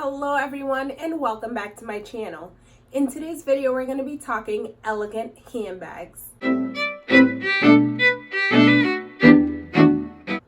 Hello everyone and welcome back to my channel. In today's video we're going to be talking elegant handbags.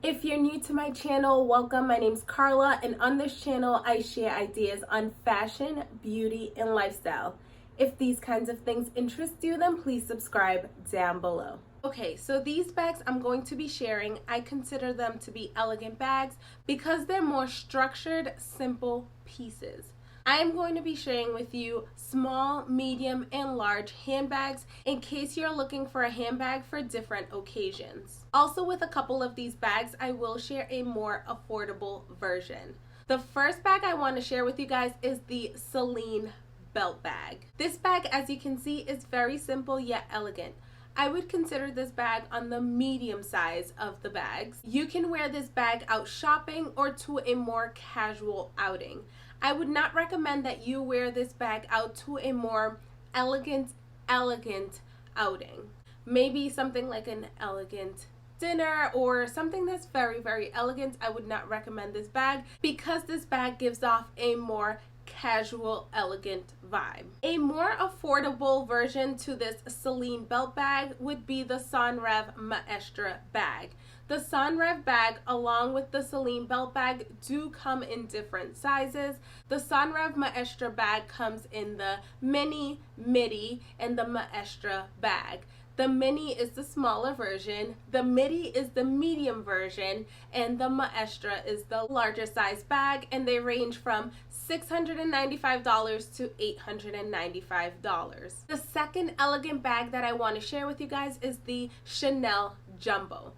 If you're new to my channel, welcome. My name's Carla and on this channel I share ideas on fashion, beauty, and lifestyle. If these kinds of things interest you, then please subscribe down below. Okay, so these bags I'm going to be sharing, I consider them to be elegant bags because they're more structured, simple pieces. I am going to be sharing with you small, medium, and large handbags in case you're looking for a handbag for different occasions. Also, with a couple of these bags, I will share a more affordable version. The first bag I want to share with you guys is the Celine Belt Bag. This bag, as you can see, is very simple yet elegant. I would consider this bag on the medium size of the bags. You can wear this bag out shopping or to a more casual outing. I would not recommend that you wear this bag out to a more elegant outing. Maybe something like an elegant dinner or something that's very elegant. I would not recommend this bag because this bag gives off a more casual, elegant vibe. A more affordable version to this Celine Belt Bag would be the Sans-Rêve Maestra bag. The Sans-Rêve bag along with the Celine Belt Bag do come in different sizes. The Sans-Rêve Maestra bag comes in the mini, midi, and the Maestra bag. The mini is the smaller version, the midi is the medium version, and the Maestra is the larger size bag, and they range from $695 to $895. The second elegant bag that I want to share with you guys is the Chanel Jumbo.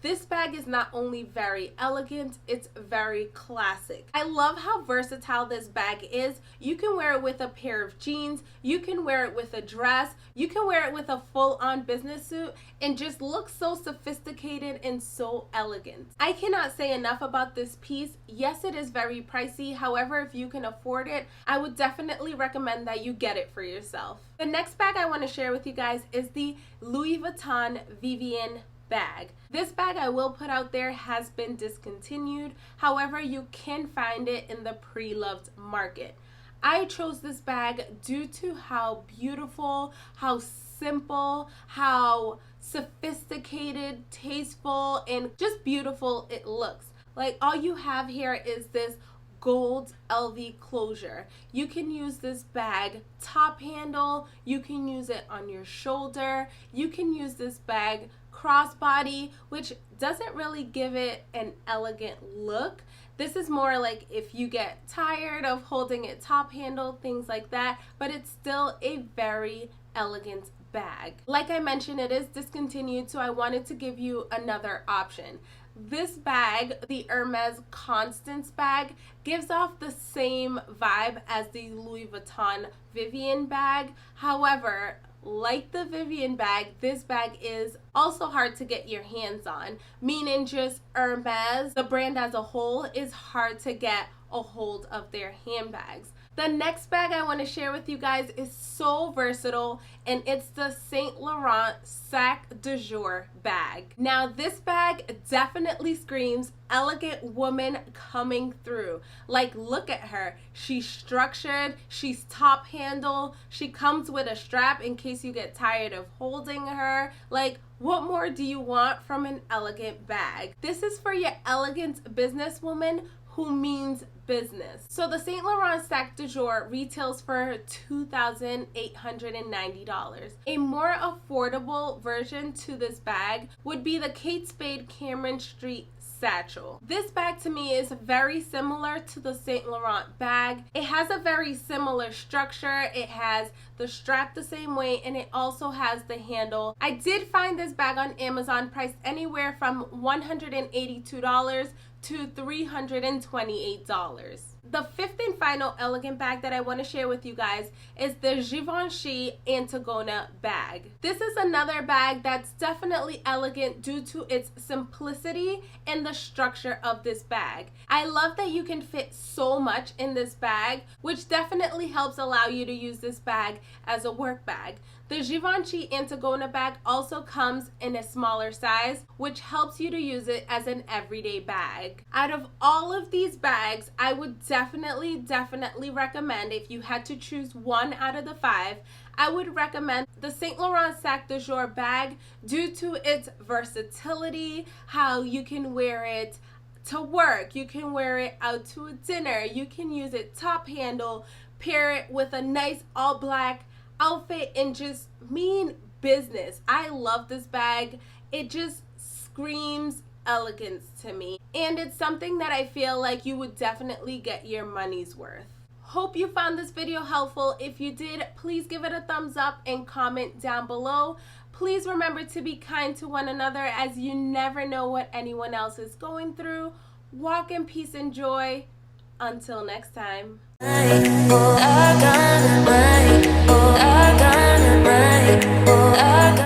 This bag is not only very elegant, it's very classic. I love how versatile this bag is. You can wear it with a pair of jeans, you can wear it with a dress, you can wear it with a full-on business suit and just look so sophisticated and so elegant. I cannot say enough about this piece. Yes, it is very pricey. However, if you can afford it, I would definitely recommend that you get it for yourself. The next bag I want to share with you guys is the Louis Vuitton Vivienne bag. This bag, I will put out there, has been discontinued. However, you can find it in the pre-loved market. I chose this bag due to how beautiful, how simple, how sophisticated, tasteful, and just beautiful it looks. Like, all you have here is this gold LV closure. You can use this bag top handle, you can use it on your shoulder, you can use this bag crossbody, which doesn't really give it an elegant look. This is more like if you get tired of holding it top handle, things like that, but it's still a very elegant bag. Like I mentioned, it is discontinued, so I wanted to give you another option. This bag, the Hermes Constance bag, gives off the same vibe as the Louis Vuitton Vivienne bag. However, like the Vivienne bag, this bag is also hard to get your hands on, meaning just Hermes, the brand as a whole, is hard to get a hold of their handbags. The next bag I want to share with you guys is so versatile, and it's the Saint Laurent Sac de Jour bag. Now, this bag definitely screams elegant woman coming through. Like, look at her. She's structured, she's top handle, she comes with a strap in case you get tired of holding her. Like, what more do you want from an elegant bag? This is for your elegant businesswoman who means business. So the Saint Laurent Sac de Jour retails for $2,890. A more affordable version to this bag would be the Kate Spade Cameron Street Satchel. This bag to me is very similar to the Saint Laurent bag. It has a very similar structure. It has the strap the same way, and it also has the handle. I did find this bag on Amazon priced anywhere from $182 to $328. The fifth and final elegant bag that I want to share with you guys is the Givenchy Antigona bag. This is another bag that's definitely elegant due to its simplicity and the structure of this bag. I love that you can fit so much in this bag, which definitely helps allow you to use this bag as a work bag. The Givenchy Antigona bag also comes in a smaller size, which helps you to use it as an everyday bag. Out of all of these bags, I would definitely recommend, if you had to choose one out of the 5, I would recommend the Saint Laurent Sac de Jour bag due to its versatility, how you can wear it to work, you can wear it out to a dinner, you can use it top handle, pair it with a nice all black outfit, and just mean business. I love this bag. It just screams elegance to me, and it's something that I feel like you would definitely get your money's worth. Hope you found this video helpful. If you did, please give it a thumbs up and comment down below. Please remember to be kind to one another, as you never know what anyone else is going through. Walk in peace and joy. Until next time.